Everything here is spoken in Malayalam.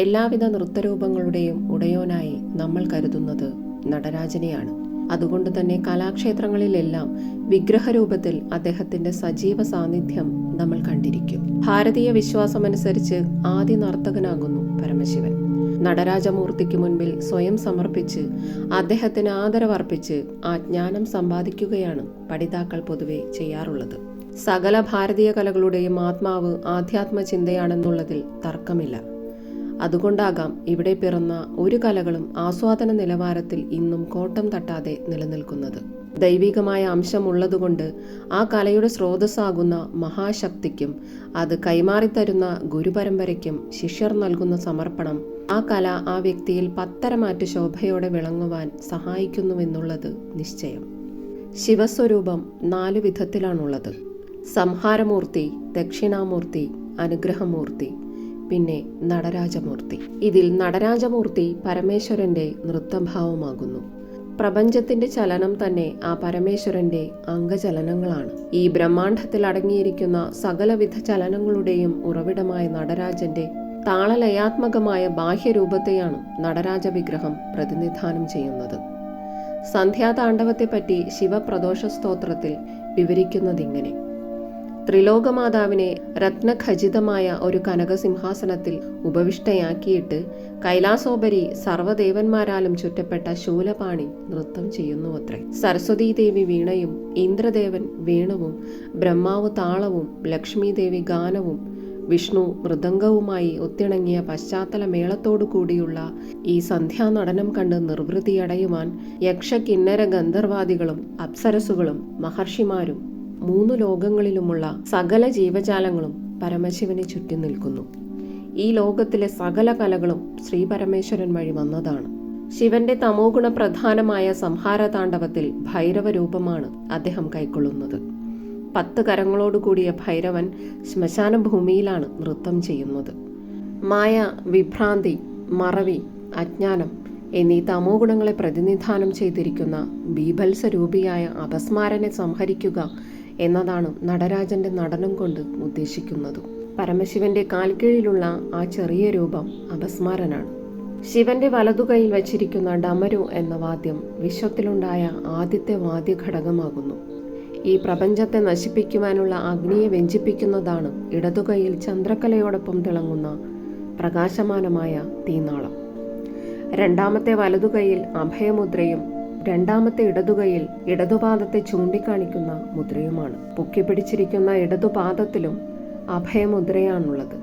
എല്ലാവിധ നൃത്തരൂപങ്ങളുടെയും ഉടയോനായി നമ്മൾ കരുതുന്നത് നടരാജനെയാണ്. അതുകൊണ്ട് തന്നെ കലാക്ഷേത്രങ്ങളിലെല്ലാം വിഗ്രഹരൂപത്തിൽ അദ്ദേഹത്തിന്റെ സജീവ സാന്നിധ്യം നമ്മൾ കണ്ടിരിക്കും. ഭാരതീയ വിശ്വാസമനുസരിച്ച് ആദ്യ നർത്തകനാകുന്നു പരമശിവൻ. നടരാജമൂർത്തിക്ക് മുൻപിൽ സ്വയം സമർപ്പിച്ച് അദ്ദേഹത്തിന് ആദരവർപ്പിച്ച് ആ ജ്ഞാനം സമ്പാദിക്കുകയാണ് പഠിതാക്കൾ പൊതുവെ ചെയ്യാറുള്ളത്. സകല ഭാരതീയ കലകളുടെയും ആത്മാവ് ആധ്യാത്മ ചിന്തയാണെന്നുള്ളതിൽ തർക്കമില്ല. അതുകൊണ്ടാകാം ഇവിടെ പിറന്ന ഒരു കലകളും ആസ്വാദന നിലവാരത്തിൽ ഇന്നും കോട്ടം തട്ടാതെ നിലനിൽക്കുന്നത്. ദൈവികമായ അംശമുള്ളതുകൊണ്ട് ആ കലയുടെ സ്രോതസ്സാകുന്ന മഹാശക്തിക്കും അത് കൈമാറിത്തരുന്ന ഗുരുപരമ്പരയ്ക്കും ശിഷ്യർ നൽകുന്ന സമർപ്പണം ആ കല ആ വ്യക്തിയിൽ പത്തരമാറ്റ് ശോഭയോടെ വിളങ്ങുവാൻ സഹായിക്കുന്നുവെന്നുള്ളത് നിശ്ചയം. ശിവസ്വരൂപം 4 വിധത്തിലാണുള്ളത്: സംഹാരമൂർത്തി, ദക്ഷിണാമൂർത്തി, അനുഗ്രഹമൂർത്തി, പിന്നെ നടരാജമൂർത്തി. ഇതിൽ നടരാജമൂർത്തി പരമേശ്വരന്റെ നൃത്തഭാവമാകുന്നു. പ്രപഞ്ചത്തിന്റെ ചലനം തന്നെ ആ പരമേശ്വരന്റെ അംഗചലനങ്ങളാണ്. ഈ ബ്രഹ്മാണ്ഡത്തിൽ അടങ്ങിയിരിക്കുന്ന സകലവിധ ചലനങ്ങളുടെയും ഉറവിടമായ നടരാജന്റെ താളലയാത്മകമായ ബാഹ്യരൂപത്തെയാണ് നടരാജ വിഗ്രഹം പ്രതിനിധാനം ചെയ്യുന്നത്. സന്ധ്യാതാണ്ഡവത്തെപ്പറ്റി ശിവപ്രദോഷ സ്തോത്രത്തിൽ വിവരിക്കുന്നതിങ്ങനെ: ത്രിലോകമാതാവിനെ രത്നഖചിതമായ ഒരു കനകസിംഹാസനത്തിൽ ഉപവിഷ്ടയാക്കിയിട്ട് കൈലാസോപരി സർവ്വദേവന്മാരാലും ചുറ്റപ്പെട്ട ശൂലപാണി നൃത്തം ചെയ്യുന്നുവത്രേ. സരസ്വതീദേവി വീണയും ഇന്ദ്രദേവൻ വേണുവും ബ്രഹ്മാവ് താളവും ലക്ഷ്മീദേവി ഗാനവും വിഷ്ണു മൃദംഗവുമായി ഒത്തിണങ്ങിയ പശ്ചാത്തല മേളത്തോടു കൂടിയുള്ള ഈ സന്ധ്യാനടനം കണ്ട് നിർവൃതിയടയുവാൻ യക്ഷ കിന്നര ഗന്ധർവാദികളും അപ്സരസുകളും മഹർഷിമാരും 3 ലോകങ്ങളിലുമുള്ള സകല ജീവജാലങ്ങളും പരമശിവനെ ചുറ്റി നിൽക്കുന്നു. ഈ ലോകത്തിലെ സകല കലകളും ശ്രീ പരമേശ്വരൻ വഴി വന്നതാണ്. ശിവന്റെ തമോഗുണ പ്രധാനമായ സംഹാരതാണ്ഡവത്തിൽ ഭൈരവ രൂപമാണ് അദ്ദേഹം കൈക്കൊള്ളുന്നത്. 10 കരങ്ങളോടുകൂടിയ ഭൈരവൻ ശ്മശാന ഭൂമിയിലാണ് നൃത്തം ചെയ്യുന്നത്. മായ, വിഭ്രാന്തി, മറവി, അജ്ഞാനം എന്നീ തമോഗുണങ്ങളെ പ്രതിനിധാനം ചെയ്തിരിക്കുന്ന ബീഭത്സരൂപിയായ അപസ്മാരനെ സംഹരിക്കുക എന്നതാണ് നടരാജന്റെ നടനം കൊണ്ട് ഉദ്ദേശിക്കുന്നത്. പരമശിവന്റെ കാൽക്കീഴിലുള്ള ആ ചെറിയ രൂപം അപസ്മാരനാണ്. ശിവന്റെ വലതുകൈയിൽ വച്ചിരിക്കുന്ന ഡമരു എന്ന വാദ്യം വിശ്വത്തിലുണ്ടായ ആദ്യത്തെ വാദ്യഘടകമാകുന്നു. ഈ പ്രപഞ്ചത്തെ നശിപ്പിക്കുവാനുള്ള അഗ്നിയെ വ്യഞ്ചിപ്പിക്കുന്നതാണ് ഇടതുകൈയിൽ ചന്ദ്രക്കലയോടൊപ്പം തിളങ്ങുന്ന പ്രകാശമാനമായ തീനാളം. രണ്ടാമത്തെ വലതുകൈയിൽ അഭയമുദ്രയും രണ്ടാമത്തെ ഇടതുകൈയിൽ ഇടതുപാദത്തെ ചൂണ്ടിക്കാണിക്കുന്ന മുദ്രയുമാണ്. പൊക്കിപ്പിടിച്ചിരിക്കുന്ന ഇടതുപാദത്തിലും അഭയമുദ്രയാണുള്ളത്.